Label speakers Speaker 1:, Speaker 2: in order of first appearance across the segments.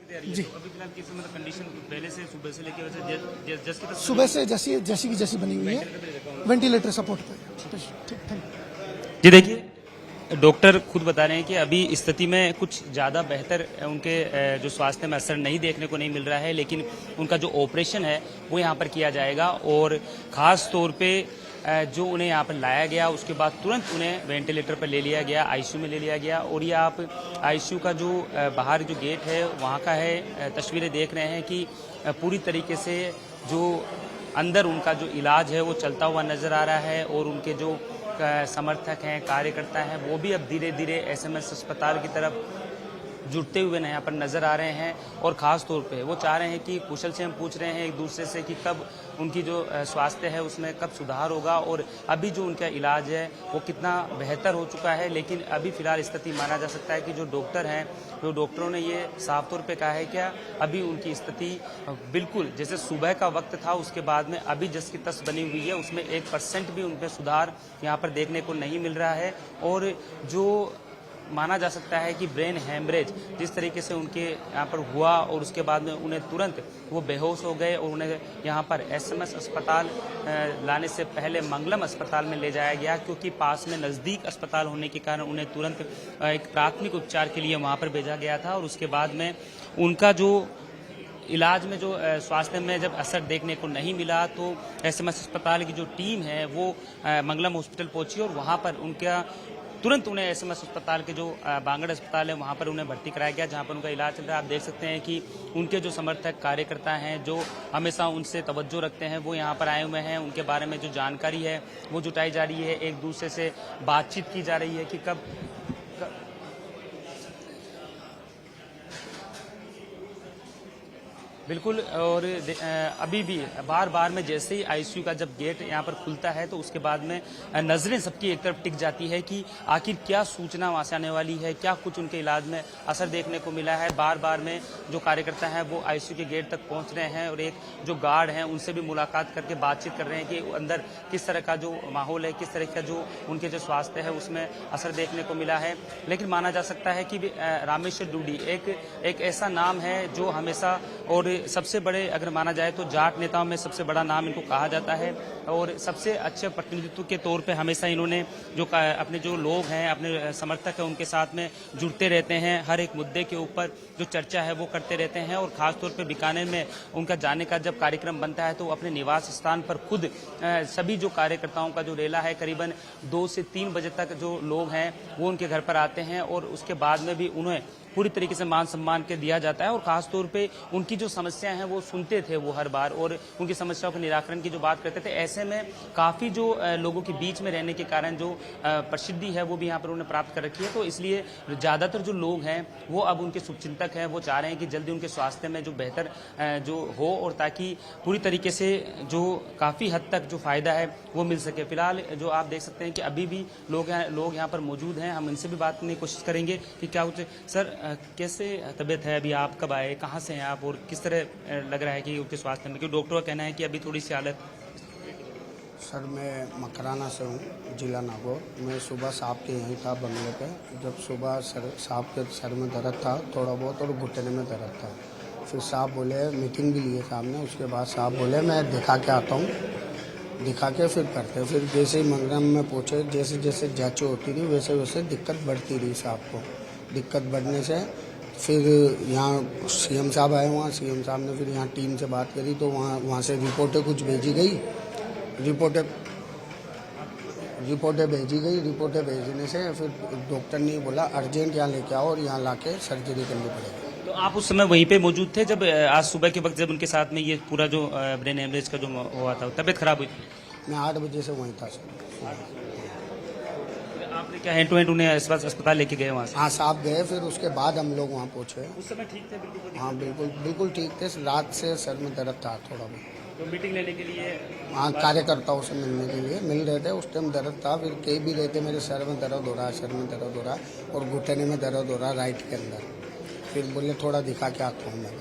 Speaker 1: जी
Speaker 2: अभी फिलहाल किस मतलब कंडीशन पहले से सुबह से लेके वैसे
Speaker 1: सुबह से जैसी की जैसी बनी हुई है, वेंटिलेटर सपोर्ट पे। ठीक, थैंक यू।
Speaker 2: जी देखिए, डॉक्टर खुद बता रहे हैं कि अभी स्थिति में कुछ ज़्यादा बेहतर उनके जो स्वास्थ्य में असर नहीं देखने को नहीं मिल रहा है, लेकिन उनका जो ऑपरेशन है वो यहाँ पर किया जाएगा और ख़ास तौर पे जो उन्हें यहाँ पर लाया गया उसके बाद तुरंत उन्हें वेंटिलेटर पर ले लिया गया, आईसीयू में ले लिया गया। और ये आप आईसीयू का जो बाहर जो गेट है वहाँ का है, तस्वीरें देख रहे हैं कि पूरी तरीके से जो अंदर उनका जो इलाज है वो चलता हुआ नज़र आ रहा है और उनके जो समर्थक हैं, कार्यकर्ता हैं, वो भी अब धीरे धीरे एसएमएस अस्पताल की तरफ जुड़ते हुए यहाँ पर नज़र आ रहे हैं। और ख़ास तौर पे वो चाह रहे हैं कि कुशल से हम पूछ रहे हैं एक दूसरे से कि कब उनकी जो स्वास्थ्य है उसमें कब सुधार होगा और अभी जो उनका इलाज है वो कितना बेहतर हो चुका है। लेकिन अभी फ़िलहाल स्थिति माना जा सकता है कि जो डॉक्टर हैं, जो डॉक्टरों ने ये साफ तौर पे कहा है क्या अभी उनकी स्थिति बिल्कुल जैसे सुबह का वक्त था उसके बाद में अभी जस की तस बनी हुई है, उसमें 1% भी उन पर सुधार यहाँ पर देखने को नहीं मिल रहा है। और जो माना जा सकता है कि ब्रेन हैमरेज जिस तरीके से उनके यहाँ पर हुआ और उसके बाद में उन्हें तुरंत वो बेहोश हो गए और उन्हें यहाँ पर एसएमएस अस्पताल लाने से पहले मंगलम अस्पताल में ले जाया गया, क्योंकि पास में नज़दीक अस्पताल होने के कारण उन्हें तुरंत एक प्राथमिक उपचार के लिए वहाँ पर भेजा गया था। और उसके बाद में उनका जो इलाज में जो स्वास्थ्य में जब असर देखने को नहीं मिला तो एसएमएस अस्पताल की जो टीम है वो मंगलम हॉस्पिटल पहुंची और वहाँ पर उनका तुरंत उन्हें एसएमएस अस्पताल के जो बांगड़ अस्पताल है वहाँ पर उन्हें भर्ती कराया गया, जहाँ पर उनका इलाज चल रहा है। आप देख सकते हैं कि उनके जो समर्थक कार्यकर्ता हैं जो हमेशा उनसे तवज्जो रखते हैं वो यहाँ पर आए हुए हैं। उनके बारे में जो जानकारी है वो जुटाई जा रही है, एक दूसरे से बातचीत की जा रही है कि कब बिल्कुल। और अभी भी बार बार में जैसे ही आईसीयू का जब गेट यहाँ पर खुलता है तो उसके बाद में नज़रें सबकी एक तरफ टिक जाती है कि आखिर क्या सूचना वहाँ से आने वाली है, क्या कुछ उनके इलाज में असर देखने को मिला है। बार बार में जो कार्यकर्ता हैं वो आईसीयू के गेट तक पहुँच रहे हैं और एक जो गार्ड हैं उनसे भी मुलाकात करके बातचीत कर रहे हैं कि अंदर किस तरह का जो माहौल है, किस तरह का जो उनके जो स्वास्थ्य है उसमें असर देखने को मिला है। लेकिन माना जा सकता है कि रामेश्वर डूडी एक ऐसा नाम है जो हमेशा और सबसे बड़े अगर माना जाए तो जाट नेताओं में सबसे बड़ा नाम इनको कहा जाता है और सबसे अच्छे प्रतिनिधित्व के तौर पे हमेशा इन्होंने जो अपने जो लोग हैं, अपने समर्थक हैं, उनके साथ में जुड़ते रहते हैं। हर एक मुद्दे के ऊपर जो चर्चा है वो करते रहते हैं। और ख़ासतौर पे बीकानेर में उनका जाने का जब कार्यक्रम बनता है तो अपने निवास स्थान पर खुद सभी जो कार्यकर्ताओं का जो रेला है करीबन 2 से 3 बजे तक जो लोग हैं वो उनके घर पर आते हैं और उसके बाद में भी उन्हें पूरी तरीके से मान सम्मान के दिया जाता है। और खास तौर पे उनकी जो समस्याएं हैं वो सुनते थे वो हर बार और उनकी समस्याओं के निराकरण की जो बात करते थे। ऐसे में काफ़ी जो लोगों के बीच में रहने के कारण जो प्रसिद्धि है वो भी यहाँ पर उन्हें प्राप्त कर रखी है। तो इसलिए ज़्यादातर जो लोग हैं वो अब उनके शुभचिंतक हैं, वो चाह रहे हैं कि जल्दी उनके स्वास्थ्य में जो बेहतर जो हो और ताकि पूरी तरीके से जो काफ़ी हद तक जो फ़ायदा है वो मिल सके। फिलहाल जो आप देख सकते हैं कि अभी भी लोग यहाँ पर मौजूद हैं, हम इनसे भी बात करने की कोशिश करेंगे कि क्या कुछ सर कैसे तबीयत है, अभी आप कब आए, कहाँ से हैं आप और किस तरह लग रहा है कि उनके स्वास्थ्य में, क्योंकि डॉक्टर का कहना है कि अभी थोड़ी सी हालत।
Speaker 3: सर मैं मकराना से हूँ, जिला नागौर। मैं सुबह साहब के यहीं था बंगले पे। जब सुबह साहब के सर में दर्द था थोड़ा बहुत और घुटने में दर्द था, फिर साहब बोले मीटिंग भी लिए सामने। उसके बाद साहब बोले मैं दिखा के आता हूँ, दिखा के फिर करते। फिर जैसे ही मंगरम में पहुँचे, जैसे जैसे जाँचें होती रही वैसे वैसे दिक्कत बढ़ती रही साहब को। दिक्कत बढ़ने से फिर यहाँ सीएम साहब आए, वहाँ सीएम साहब ने फिर यहाँ टीम से बात करी तो वहाँ से रिपोर्टें कुछ भेजी गई। रिपोर्टें रिपोर्टें भेजने से फिर डॉक्टर ने बोला अर्जेंट यहाँ लेके आओ और यहाँ लाके सर्जरी करनी पड़ेगी।
Speaker 2: तो आप उस समय वहीं पे मौजूद थे जब आज सुबह के वक्त जब उनके साथ में ये पूरा जो ब्रेन हेमरेज का जो हुआ था, तबीयत खराब हुई?
Speaker 3: मैं 8 बजे से वहीं था सर।
Speaker 2: आपने क्या हैंड टू हैंड उन्हें अस्पताल लेके गए वहाँ से?
Speaker 3: हाँ साहब गए, फिर उसके बाद हम लोग वहाँ पहुँचे।
Speaker 2: उस समय ठीक थे? बिल्कुल
Speaker 3: हाँ बिल्कुल ठीक थे। रात से सर में दर्द था थोड़ा बहुत।
Speaker 2: तो मीटिंग लेने के लिए
Speaker 3: हाँ कार्यकर्ताओं से मिलने के लिए मिल रहे थे। उस टाइम दर्द था, फिर कई भी रहते मेरे सर में दर्द हो रहा है, सर में दर्द हो रहा है और घुटने में दर्द हो रहा है राइट के अंदर। फिर बोले थोड़ा दिखा के आता हूँ मैं।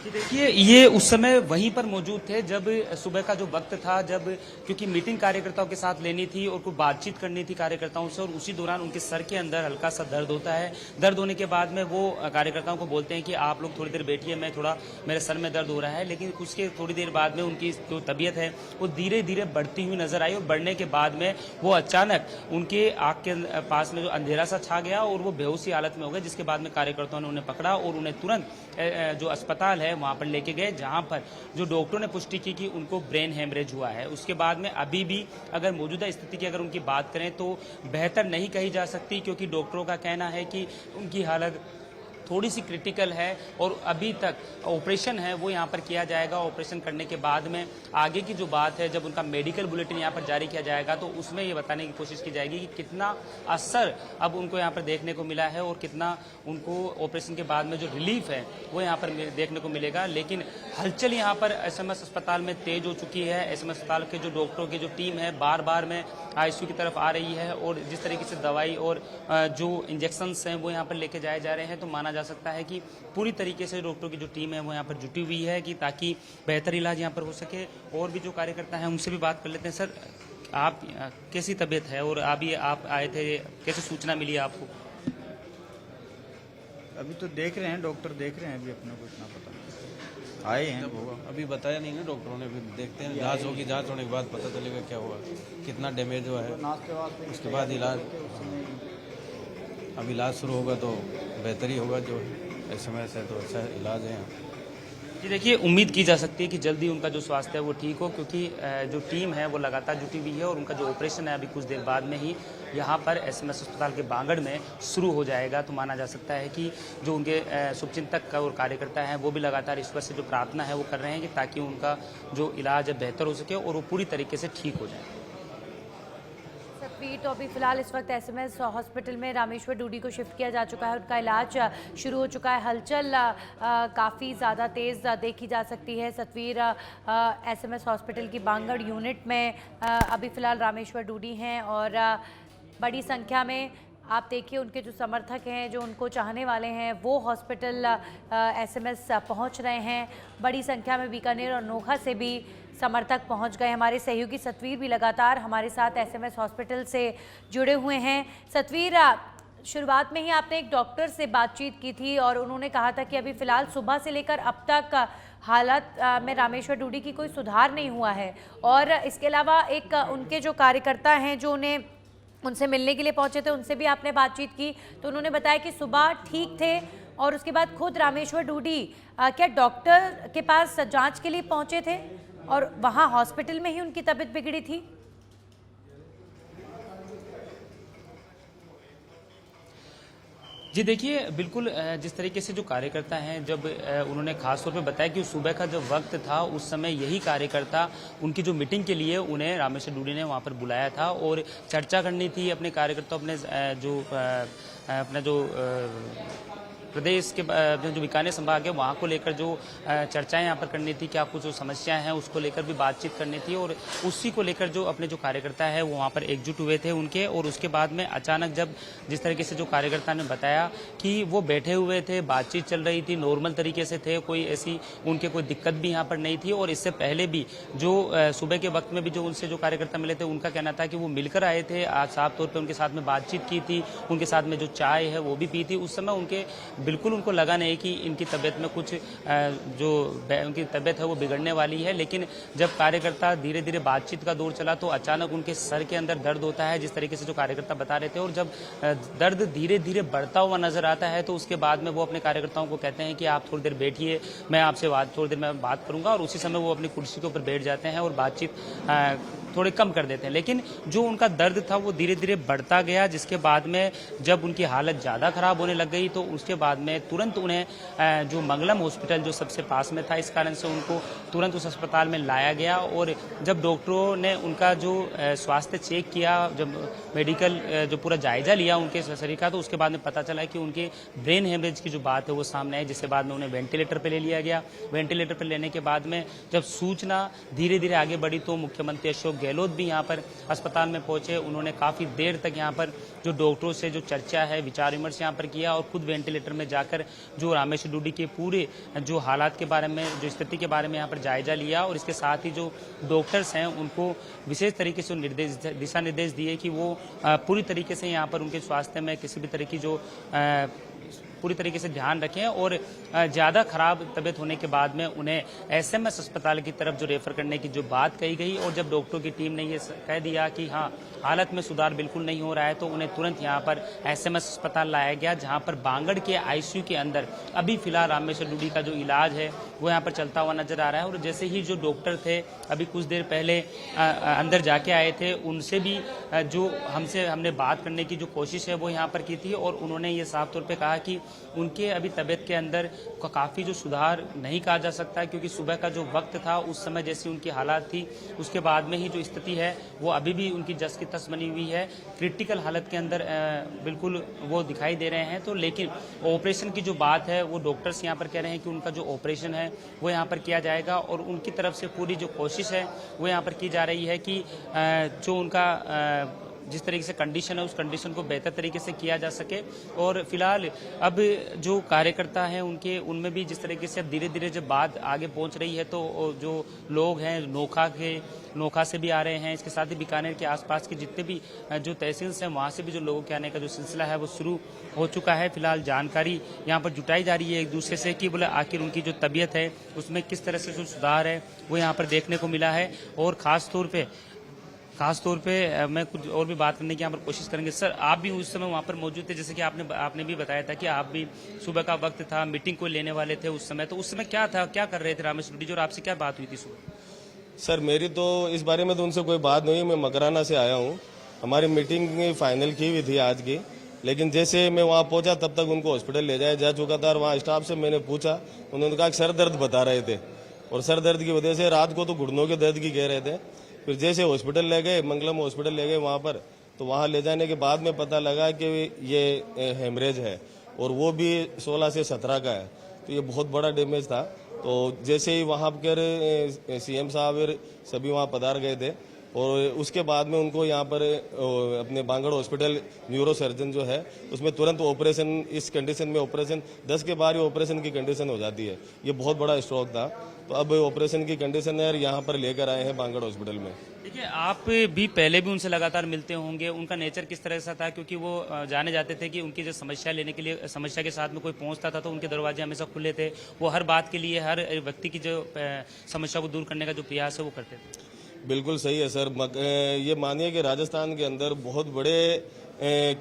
Speaker 2: कि देखिए ये उस समय वहीं पर मौजूद थे जब सुबह का जो वक्त था, जब क्योंकि मीटिंग कार्यकर्ताओं के साथ लेनी थी और कुछ बातचीत करनी थी कार्यकर्ताओं से, और उसी दौरान उनके सर के अंदर हल्का सा दर्द होता है। दर्द होने के बाद में वो कार्यकर्ताओं को बोलते हैं कि आप लोग थोड़ी देर बैठिए, मैं थोड़ा मेरे सर में दर्द हो रहा है। लेकिन उसके थोड़ी देर बाद में उनकी जो तबीयत है वो धीरे धीरे बढ़ती हुई नजर आई, और बढ़ने के बाद में वो अचानक उनके आँख के पास में जो अंधेरा सा छा गया और वो बेहोशी हालत में हो गए, जिसके बाद में कार्यकर्ताओं ने उन्हें पकड़ा और उन्हें तुरंत जो अस्पताल है वहां पर लेके गए, जहां पर जो डॉक्टरों ने पुष्टि की कि उनको ब्रेन हेमरेज हुआ है। उसके बाद में अभी भी अगर मौजूदा स्थिति की अगर उनकी बात करें तो बेहतर नहीं कही जा सकती, क्योंकि डॉक्टरों का कहना है कि उनकी हालत थोड़ी सी क्रिटिकल है और अभी तक ऑपरेशन है वो यहाँ पर किया जाएगा। ऑपरेशन करने के बाद में आगे की जो बात है, जब उनका मेडिकल बुलेटिन यहाँ पर जारी किया जाएगा तो उसमें ये बताने की कोशिश की जाएगी कि कितना असर अब उनको यहाँ पर देखने को मिला है और कितना उनको ऑपरेशन के बाद में जो रिलीफ है वो यहाँ पर देखने को मिलेगा। लेकिन हलचल यहाँ पर एसएमएस अस्पताल में तेज हो चुकी है। एसएमएस अस्पताल के जो डॉक्टरों की जो टीम है बार बार में आईसीयू की तरफ आ रही है, और जिस तरीके से दवाई और जो इंजेक्शंस हैं वो यहाँ पर लेके जाए जा रहे हैं, तो माना जा सकता है कि पूरी तरीके से डॉक्टरों की जो टीम है वो यहाँ पर जुटी हुई है कि ताकि बेहतर इलाज यहाँ पर हो सके। और भी जो कार्यकर्ता हैं उनसे भी बात कर लेते हैं। सर, आप कैसी तबीयत है और अभी आप आए थे, कैसे सूचना मिली आपको?
Speaker 4: अभी तो देख रहे हैं, डॉक्टर देख रहे हैं, अभी अपना कुछ ना पता आए हैं होगा।
Speaker 5: अभी बताया नहीं ना डॉक्टरों ने, अभी देखते हैं, जांच होगी, जांच होने के बाद पता चलेगा क्या हुआ, कितना डैमेज हुआ है, उसके बाद इलाज। अब इलाज शुरू होगा तो बेहतर ही होगा, जो एसएमएस है तो अच्छा इलाज है।
Speaker 2: जी देखिए, उम्मीद की जा सकती है कि जल्दी उनका जो स्वास्थ्य है वो ठीक हो, क्योंकि जो टीम है वो लगातार जुटी हुई है और उनका जो ऑपरेशन है अभी कुछ देर बाद में ही यहाँ पर एसएमएस अस्पताल के बांगड़ में शुरू हो जाएगा। तो माना जा सकता है कि जो उनके शुभचिंतक और कार्यकर्ता हैं वो भी लगातार ईश्वर से जो प्रार्थना है वो कर रहे हैं कि ताकि उनका जो इलाज है बेहतर हो सके और वो पूरी तरीके से ठीक हो जाए।
Speaker 6: तो अभी फिलहाल इस वक्त एसएमएस हॉस्पिटल में रामेश्वर डूडी को शिफ्ट किया जा चुका है, उनका इलाज शुरू हो चुका है। हलचल काफ़ी ज़्यादा तेज़ देखी जा सकती है। सतवीर एसएमएस हॉस्पिटल की बांगड़ यूनिट में अभी फ़िलहाल रामेश्वर डूडी हैं और बड़ी संख्या में आप देखिए उनके जो समर्थक हैं, जो उनको चाहने वाले हैं, वो हॉस्पिटल एसएमएस पहुंच रहे हैं। बड़ी संख्या में बीकानेर और नोखा से भी समर्थक पहुंच गए। हमारे सहयोगी सतवीर भी लगातार हमारे साथ एसएमएस हॉस्पिटल से जुड़े हुए हैं। सतवीर, शुरुआत में ही आपने एक डॉक्टर से बातचीत की थी और उन्होंने कहा था कि अभी फ़िलहाल सुबह से लेकर अब तक हालत में रामेश्वर डूडी की कोई सुधार नहीं हुआ है, और इसके अलावा एक उनके जो कार्यकर्ता हैं जो उनसे मिलने के लिए पहुंचे थे, उनसे भी आपने बातचीत की, तो उन्होंने बताया कि सुबह ठीक थे और उसके बाद खुद रामेश्वर डूडी क्या डॉक्टर के पास जांच के लिए पहुंचे थे और वहां हॉस्पिटल में ही उनकी तबीयत बिगड़ी थी?
Speaker 2: जी देखिए, बिल्कुल जिस तरीके से जो कार्यकर्ता हैं, जब उन्होंने खास तौर पे बताया कि सुबह का जो वक्त था उस समय यही कार्यकर्ता उनकी जो मीटिंग के लिए उन्हें रामेश्वर डूडी ने वहाँ पर बुलाया था और चर्चा करनी थी अपने कार्यकर्ताओं, अपना जो प्रदेश के जो बीकानेर संभाग है वहाँ को लेकर जो चर्चाएं यहाँ पर करनी थी, क्या कुछ जो समस्याएं हैं उसको लेकर भी बातचीत करनी थी, और उसी को लेकर जो अपने जो कार्यकर्ता है वो वहाँ पर एकजुट हुए थे उनके। और उसके बाद में अचानक जब जिस तरीके से जो कार्यकर्ता ने बताया कि वो बैठे हुए थे, बातचीत चल रही थी, नॉर्मल तरीके से थे, कोई ऐसी उनके कोई दिक्कत भी यहाँ पर नहीं थी। और इससे पहले भी जो सुबह के वक्त में भी जो उनसे जो कार्यकर्ता मिले थे उनका कहना था कि वो मिलकर आए थे, आज साफ तौर पर उनके साथ में बातचीत की थी, उनके साथ में जो चाय है वो भी पी थी। उस समय उनके बिल्कुल उनको लगा नहीं कि इनकी तबीयत में कुछ जो उनकी तबीयत है वो बिगड़ने वाली है। लेकिन जब कार्यकर्ता धीरे धीरे बातचीत का दौर चला तो अचानक उनके सर के अंदर दर्द होता है, जिस तरीके से जो कार्यकर्ता बता रहे थे, और जब दर्द धीरे धीरे बढ़ता हुआ नजर आता है तो उसके बाद में वो अपने कार्यकर्ताओं को कहते हैं कि आप थोड़ी देर बैठिए, मैं आपसे थोड़ी देर में बात करूंगा, और उसी समय वो अपनी कुर्सी के ऊपर बैठ जाते हैं और बातचीत थोड़े कम कर देते हैं। लेकिन जो उनका दर्द था वो धीरे धीरे बढ़ता गया, जिसके बाद में जब उनकी हालत ज़्यादा खराब होने लग गई तो उसके बाद में तुरंत उन्हें जो मंगलम हॉस्पिटल जो सबसे पास में था, इस कारण से उनको तुरंत उस अस्पताल में लाया गया। और जब डॉक्टरों ने उनका जो स्वास्थ्य चेक किया, जब मेडिकल जो पूरा जायजा लिया उनके शरीर का, तो उसके बाद में पता चला कि उनके ब्रेन हेमरेज की जो बात है वो सामने आई, जिसके बाद में उन्हें वेंटिलेटर पर ले लिया गया। वेंटिलेटर पर लेने के बाद में जब सूचना धीरे धीरे आगे बढ़ी तो मुख्यमंत्री अशोक गहलोत भी यहाँ पर अस्पताल में पहुंचे। उन्होंने काफ़ी देर तक यहाँ पर जो डॉक्टरों से जो चर्चा है, विचार विमर्श यहाँ पर किया और खुद वेंटिलेटर में जाकर जो रामेश्वर डूडी के पूरे जो हालात के बारे में, जो स्थिति के बारे में यहाँ पर जायजा लिया और इसके साथ ही जो डॉक्टर्स हैं उनको विशेष तरीके से दिशा निर्देश दिए कि वो पूरी तरीके से यहाँ पर उनके स्वास्थ्य में किसी भी तरह की जो पूरी तरीके से ध्यान रखें और ज़्यादा खराब तबीयत होने के बाद में उन्हें एसएमएस अस्पताल की तरफ जो रेफर करने की जो बात कही गई और जब डॉक्टरों की टीम ने ये कह दिया कि हाँ हालत में सुधार बिल्कुल नहीं हो रहा है तो उन्हें तुरंत यहाँ पर एसएमएस अस्पताल लाया गया, जहाँ पर बांगड़ के आईसीयू के अंदर अभी फिलहाल रामेश्वर डूडी का जो इलाज है वो यहाँ पर चलता हुआ नजर आ रहा है। और जैसे ही जो डॉक्टर थे अभी कुछ देर पहले अंदर जाके आए थे, उनसे भी जो हमने बात करने की जो कोशिश है वो यहाँ पर की थी और उन्होंने ये साफ तौर पर कहा कि उनके अभी तबीयत के अंदर काफ़ी जो सुधार नहीं कहा जा सकता, क्योंकि सुबह का जो वक्त था उस समय जैसी उनकी हालात थी उसके बाद में ही जो स्थिति है वो अभी भी उनकी जस की तस बनी हुई है। क्रिटिकल हालत के अंदर बिल्कुल वो दिखाई दे रहे हैं। तो लेकिन ऑपरेशन की जो बात है वो डॉक्टर्स यहाँ पर कह रहे हैं कि उनका जो ऑपरेशन है वो यहाँ पर किया जाएगा और उनकी तरफ से पूरी जो कोशिश है वो यहाँ पर की जा रही है कि जो उनका जिस तरीके से कंडीशन है उस कंडीशन को बेहतर तरीके से किया जा सके। और फिलहाल अब जो कार्यकर्ता हैं उनके उनमें भी जिस तरीके से अब धीरे धीरे जब बात आगे पहुंच रही है तो जो लोग हैं नोखा से भी आ रहे हैं, इसके साथ ही बीकानेर के आसपास के जितने भी जो तहसील्स हैं वहाँ से भी जो लोगों के आने का जो सिलसिला है वो शुरू हो चुका है। फिलहाल जानकारी यहाँ पर जुटाई जा रही है एक दूसरे से कि बोले आखिर उनकी जो तबीयत है उसमें किस तरह से जो सुधार है वो यहाँ पर देखने को मिला है। और ख़ास तौर पे मैं कुछ और भी बात करने की यहाँ पर कोशिश करेंगे। सर, आप भी उस समय वहाँ पर मौजूद थे, जैसे कि आपने भी बताया था कि आप भी सुबह का वक्त था, मीटिंग को लेने वाले थे उस समय, तो उस समय क्या था, क्या कर रहे थे रामेश्वर डूडी जी और आपसे क्या बात हुई थी सुबह?
Speaker 7: सर, मेरी तो इस बारे में तो उनसे कोई बात नहीं, मैं मकराना से आया हूँ। हमारी मीटिंग फाइनल की हुई थी आज की, लेकिन जैसे मैं वहाँ पहुँचा तब तक उनको हॉस्पिटल ले जाया जा चुका था और वहाँ स्टाफ से मैंने पूछा, उन्होंने कहा कि सर दर्द बता रहे थे और सर दर्द की वजह से रात को तो घुटनों के दर्द की कह रहे थे। फिर जैसे हॉस्पिटल ले गए, मंगलम हॉस्पिटल ले गए वहाँ पर, तो वहाँ ले जाने के बाद में पता लगा कि ये हेमरेज है और वो भी 16 से 17 का है, तो ये बहुत बड़ा डैमेज था। तो जैसे ही वहाँ पर सीएम साहब और सभी वहाँ पधार गए थे और उसके बाद में उनको यहाँ पर अपने बांगड़ हॉस्पिटल न्यूरो सर्जन जो है उसमें तुरंत ऑपरेशन, इस कंडीशन में ऑपरेशन 10 के बाद ही ऑपरेशन की कंडीशन हो जाती है। ये बहुत बड़ा स्ट्रोक था, तो अब ऑपरेशन की कंडीशन है यहाँ पर लेकर आए हैं बांगड़ हॉस्पिटल में।
Speaker 2: देखिए, आप भी पहले भी उनसे लगातार मिलते होंगे, उनका नेचर किस तरह से था? क्योंकि वो जाने जाते थे कि उनकी जो समस्या लेने के लिए, समस्या के साथ में कोई पहुंचता था तो उनके दरवाजे हमेशा खुले थे। वो हर बात के लिए, हर व्यक्ति की जो समस्या को दूर करने का जो प्रयास है वो करते थे।
Speaker 7: बिल्कुल सही है सर। ये मानिए कि राजस्थान के अंदर बहुत बड़े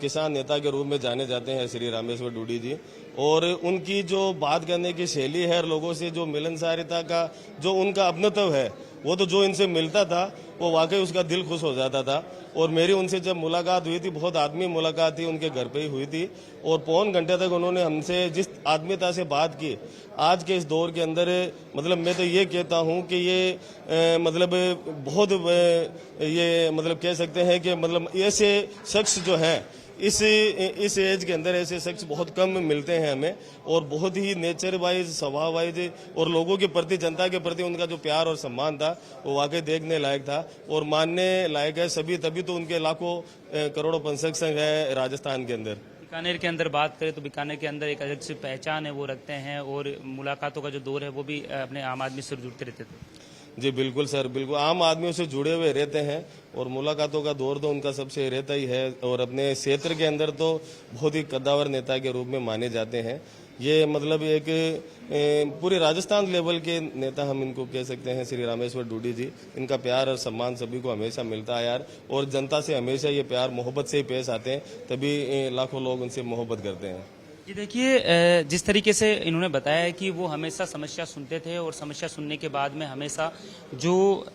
Speaker 7: किसान नेता के रूप में जाने जाते हैं श्री रामेश्वर डूडी जी, और उनकी जो बात करने की शैली है, लोगों से जो मिलनसारिता का जो उनका अपनत्व है, वो तो जो इनसे मिलता था वो वाकई उसका दिल खुश हो जाता था। और मेरी उनसे जब मुलाकात हुई थी, बहुत आदमी मुलाकात थी, उनके घर पे ही हुई थी और पौन घंटे तक उन्होंने हमसे जिस आत्मीयता से बात की आज के इस दौर के अंदर, मतलब मैं तो ये कहता हूँ कि ये मतलब बहुत ये मतलब कह सकते हैं कि मतलब ऐसे शख्स जो हैं इस एज के अंदर ऐसे शख्स बहुत कम मिलते हैं हमें, और बहुत ही नेचर वाइज, स्वभाव वाइज और लोगों के प्रति, जनता के प्रति उनका जो प्यार और सम्मान था वो वाकई देखने लायक था और मानने लायक है सभी। तभी तो उनके लाखों करोड़ों पंसक संघ है राजस्थान के अंदर।
Speaker 2: बीकानेर के अंदर बात करें तो बीकानेर के अंदर एक अलग सी पहचान है वो रखते हैं और मुलाकातों का जो दौर है वो भी अपने आम आदमी से जुड़ते रहते थे।
Speaker 7: जी बिल्कुल सर, बिल्कुल आम आदमियों से जुड़े हुए रहते हैं और मुलाकातों का दौर तो उनका सबसे रहता ही है और अपने क्षेत्र के अंदर तो बहुत ही कद्दावर नेता के रूप में माने जाते हैं। ये मतलब एक पूरे राजस्थान लेवल के नेता हम इनको कह सकते हैं श्री रामेश्वर डूडी जी। इनका प्यार और सम्मान सभी को हमेशा मिलता है यार, और जनता से हमेशा ये प्यार मोहब्बत से ही पेश आते हैं, तभी लाखों लोग उनसे मोहब्बत करते हैं।
Speaker 2: जी देखिए, जिस तरीके से इन्होंने बताया कि वो हमेशा समस्या सुनते थे और समस्या सुनने के बाद में हमेशा जो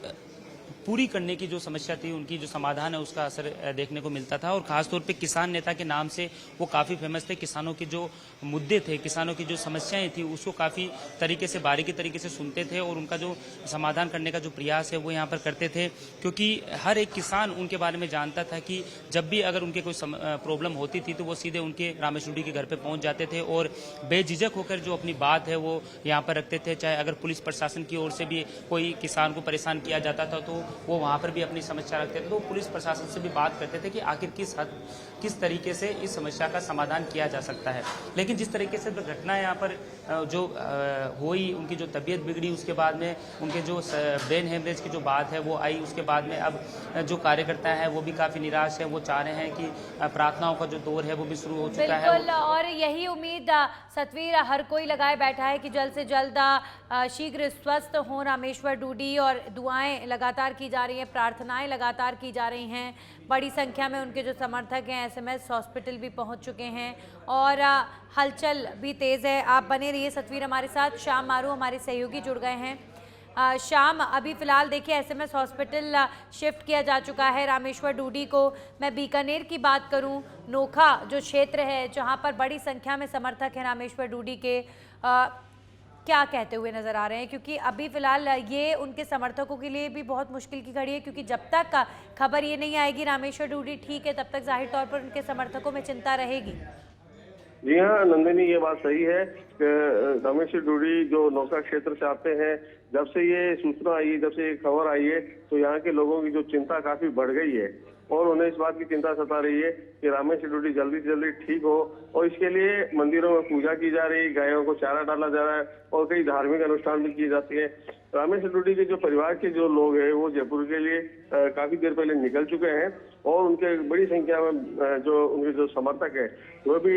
Speaker 2: पूरी करने की जो समस्या थी, उनकी जो समाधान है उसका असर देखने को मिलता था। और खासतौर पे किसान नेता के नाम से वो काफ़ी फेमस थे। किसानों के जो मुद्दे थे, किसानों की जो समस्याएं थी उसको काफ़ी तरीके से, बारीकी तरीके से सुनते थे और उनका जो समाधान करने का जो प्रयास है वो यहाँ पर करते थे, क्योंकि हर एक किसान उनके बारे में जानता था कि जब भी अगर उनके कोई प्रॉब्लम होती थी तो वो सीधे उनके रामेश्वर डूडी के घर पर पहुँच जाते थे और बेझिझक होकर जो अपनी बात है वो यहाँ पर रखते थे। चाहे अगर पुलिस प्रशासन की ओर से भी कोई किसान को परेशान किया जाता था तो वो वहाँ पर भी अपनी समस्या रखते थे। तो पुलिस प्रशासन से भी बात करते थे कि आखिर किस तरीके से इस समस्या का समाधान किया जा सकता है। लेकिन जिस तरीके से घटना यहाँ पर जो हुई, उनकी जो तबीयत बिगड़ी, उसके बाद में उनके जो ब्रेन हेमरेज की जो बात है वो आई, उसके बाद में अब जो कार्यकर्ता है वो भी काफ़ी निराश है। वो चाह रहे हैं कि प्रार्थनाओं का जो दौर है वो भी शुरू हो चुका है।
Speaker 6: बिल्कुल, और यही उम्मीद सतवीर हर कोई लगाए बैठा है कि जल्द से जल्द शीघ्र स्वस्थ हो रामेश्वर डूडी, और दुआएं लगातार की जा रही हैं, प्रार्थनाएं लगातार की जा रही हैं। बड़ी संख्या में उनके जो समर्थक हैं एसएमएस हॉस्पिटल भी पहुंच चुके हैं और हलचल भी तेज़ है। आप बने रहिए सतवीर हमारे साथ। श्याम मारू हमारे सहयोगी जुड़ गए हैं। शाम, अभी फ़िलहाल देखिए एसएमएस हॉस्पिटल शिफ्ट किया जा चुका है रामेश्वर डूडी को। मैं बीकानेर की बात करूं, नोखा जो क्षेत्र है जहां पर बड़ी संख्या में समर्थक हैं रामेश्वर डूडी के, क्या कहते हुए नज़र आ रहे हैं? क्योंकि अभी फ़िलहाल ये उनके समर्थकों के लिए भी बहुत मुश्किल की घड़ी है, क्योंकि जब तक खबर ये नहीं आएगी रामेश्वर डूडी ठीक है, तब तक जाहिर तौर पर उनके समर्थकों में चिंता रहेगी।
Speaker 8: जी हाँ नंदिनी, ये बात सही है कि रामेश्वर डूडी जो नौका क्षेत्र से आते हैं, जब से ये सूचना आई, जब से ये खबर आई है, तो यहाँ के लोगों की जो चिंता काफी बढ़ गई है और उन्हें इस बात की चिंता सता रही है कि रामेश्वर डूडी जल्दी से जल्दी ठीक हो। और इसके लिए मंदिरों में पूजा की जा रही है, गायों को चारा डाला जा रहा है और कई धार्मिक अनुष्ठान भी किए जाते हैं। रामेश्वर डूडी के जो परिवार के जो लोग हैं वो जयपुर के लिए काफी देर पहले निकल चुके हैं और उनके बड़ी संख्या में जो उनके जो समर्थक है वो भी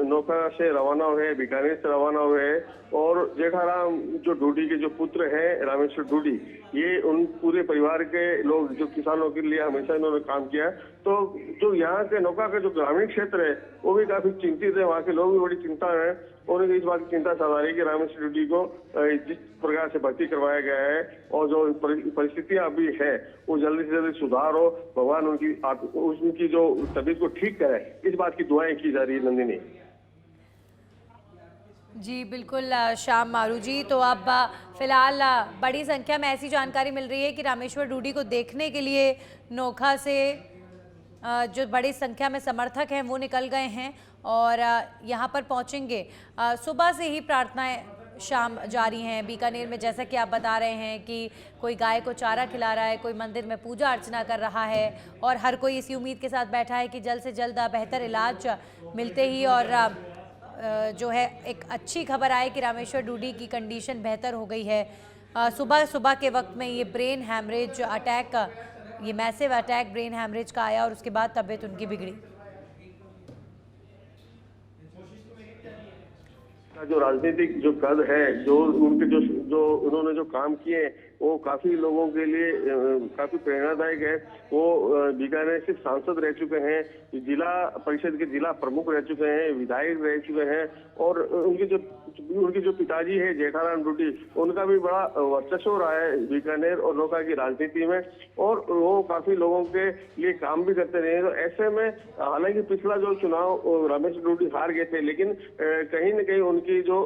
Speaker 8: नौका से रवाना हुए, बीकानेर से रवाना हुए और जेठाराम जो डूडी के जो पुत्र हैं रामेश्वर डूडी, ये उन पूरे परिवार के लोग जो किसानों के लिए हमेशा इन्होंने काम किया। तो जो यहाँ के नौका का जो ग्रामीण क्षेत्र है वो भी काफी चिंतित है, वहाँ के लोग भी बड़ी चिंता है और उन्हें इस बात की चिंता सता रही है कि रामेश्वर डूडी को जिस प्रकार से भर्ती करवाया गया है और जो परिस्थितियां अभी है वो जल्दी से जल्दी सुधार हो, भगवान उनकी जो तबीयत को ठीक करे, इस बात की दुआएं की जा रही है नंदिनी।
Speaker 6: जी बिल्कुल श्याम मारू जी, तो अब फिलहाल बड़ी संख्या में ऐसी जानकारी मिल रही है कि रामेश्वर डूडी को देखने के लिए नोखा से जो बड़ी संख्या में समर्थक हैं वो निकल गए हैं और यहाँ पर पहुँचेंगे। सुबह से ही प्रार्थनाएं शाम जारी हैं बीकानेर में, जैसा कि आप बता रहे हैं कि कोई गाय को चारा खिला रहा है, कोई मंदिर में पूजा अर्चना कर रहा है और हर कोई इसी उम्मीद के साथ बैठा है कि जल्द से जल्द बेहतर इलाज मिलते ही और जो है एक अच्छी खबर आए कि रामेश्वर डूडी की कंडीशन बेहतर हो गई है। सुबह सुबह के वक्त में ये ब्रेन हैमरेज अटैक, ये मैसिव अटैक ब्रेन हैमरेज का आया और उसके बाद तबीयत उनकी बिगड़ी।
Speaker 8: जो राजनीतिक जो कद है, जो उनके जो उन्होंने जो काम किए वो काफी लोगों के लिए काफी प्रेरणादायक है। वो बीकानेर से सांसद रह चुके हैं, जिला परिषद के जिला प्रमुख रह चुके हैं, विधायक रह चुके हैं और उनके जो पिताजी है जेठाराम डूडी, उनका भी बड़ा वर्चस्व रहा है बीकानेर और नौका की राजनीति में और वो काफी लोगों के लिए काम भी करते रहे। तो ऐसे में हालांकि पिछला जो चुनाव रामेश्वर डूडी हार गए थे, लेकिन कहीं न कहीं उनकी जो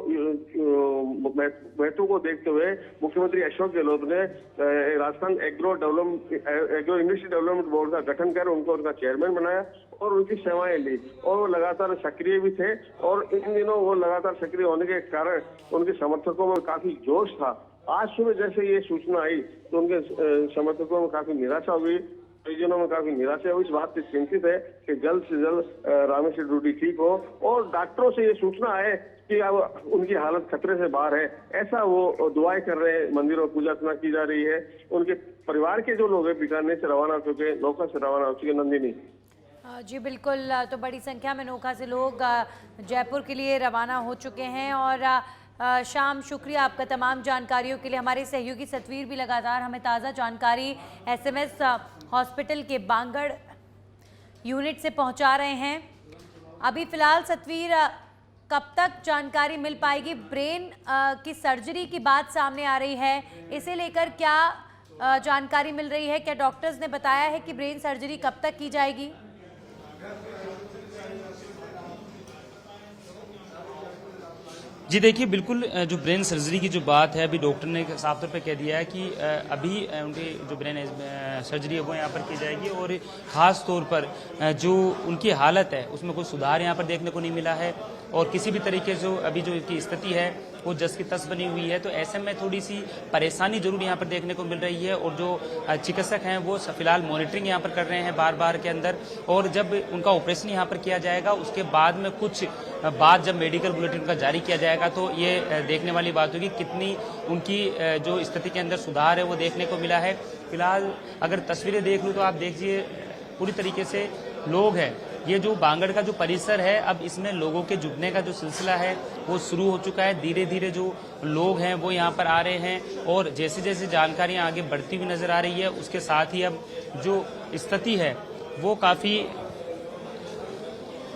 Speaker 8: महत्व को देखते हुए मुख्यमंत्री अशोक गहलोत ने Rajasthan agro industry development board का गठन कर उनको उनका चेयरमैन बनाया और उनकी सेवाएं ली और वो लगातार सक्रिय भी थे और इन दिनों वो लगातार सक्रिय होने के कारण उनके समर्थकों में काफी जोश था। आज सुबह जैसे ये सूचना आई तो उनके समर्थकों में काफी निराशा हुई, परिजनों में काफी निराशा हुई, इस बात से चिंतित है कि जल्द से जल्द रामेश्वर डूडी ठीक हो और डॉक्टरों से ये सूचना आए कि अब उनकी हालत खतरे से बाहर है, ऐसा वो दुआएं कर रहे हैं। मंदिरों में पूजा अर्चना की जा रही है। उनके परिवार के जो लोग हैं बीकानेर से रवाना हो चुके, नौका से रवाना हो चुके। नंदिनी
Speaker 6: जी बिल्कुल, तो बड़ी संख्या में नौका से लोग जयपुर के लिए रवाना हो चुके हैं और शाम शुक्रिया आपका तमाम जानकारियों के लिए। हमारे सहयोगी सतवीर भी लगातार हमें ताज़ा जानकारी एसएमएस हॉस्पिटल के बांगड़ यूनिट से पहुंचा रहे हैं। अभी फ़िलहाल सतवीर कब तक जानकारी मिल पाएगी? ब्रेन की सर्जरी की बात सामने आ रही है, इसे लेकर क्या जानकारी मिल रही है? क्या डॉक्टर्स ने बताया है कि ब्रेन सर्जरी कब तक की जाएगी?
Speaker 2: जी देखिए, बिल्कुल जो ब्रेन सर्जरी की जो बात है, अभी डॉक्टर ने साफ तौर पे कह दिया है कि अभी उनकी जो ब्रेन सर्जरी है वो यहाँ पर की जाएगी और ख़ास तौर पर जो उनकी हालत है उसमें कोई सुधार यहाँ पर देखने को नहीं मिला है और किसी भी तरीके से अभी जो इनकी स्थिति है वो जस की तस बनी हुई है। तो ऐसे में थोड़ी सी परेशानी जरूर यहाँ पर देखने को मिल रही है और जो चिकित्सक हैं वो फिलहाल मॉनिटरिंग यहाँ पर कर रहे हैं बार के अंदर, और जब उनका ऑपरेशन यहाँ पर किया जाएगा उसके बाद में कुछ बाद जब मेडिकल बुलेटिन का जारी किया जाएगा तो ये देखने वाली बात होगी कितनी उनकी जो स्थिति के अंदर सुधार है वो देखने को मिला है। फिलहाल अगर तस्वीरें देख लूँ तो आप देखिए पूरी तरीके से लोग हैं। ये जो बांगड़ का जो परिसर है अब इसमें लोगों के जुटने का जो सिलसिला है वो शुरू हो चुका है। धीरे धीरे जो लोग हैं वो यहाँ पर आ रहे हैं और जैसे जैसे जानकारियाँ आगे बढ़ती हुई नजर आ रही है उसके साथ ही अब जो स्थिति है वो काफ़ी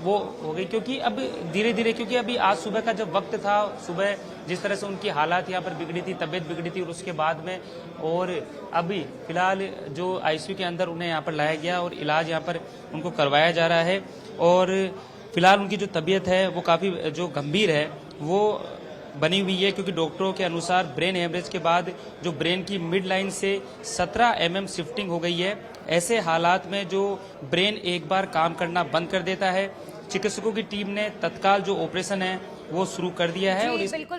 Speaker 2: वो हो गई, क्योंकि अब धीरे धीरे, क्योंकि अभी आज सुबह का जब वक्त था, सुबह जिस तरह से उनकी हालात यहाँ पर बिगड़ी थी, तबीयत बिगड़ी थी और उसके बाद में और अभी फिलहाल जो आईसीयू के अंदर उन्हें यहाँ पर लाया गया और इलाज यहाँ पर उनको करवाया जा रहा है। और फिलहाल उनकी जो तबीयत है वो काफ़ी जो गंभीर है वो बनी हुई है, क्योंकि डॉक्टरों के अनुसार ब्रेन हेमरेज के बाद जो ब्रेन की मिड लाइन से 17 mm शिफ्टिंग हो गई है। ऐसे हालात में जो ब्रेन एक बार काम करना बंद कर देता है, चिकित्सकों की टीम ने तत्काल जो ऑपरेशन है वो शुरू कर दिया है। और
Speaker 6: बिल्कुल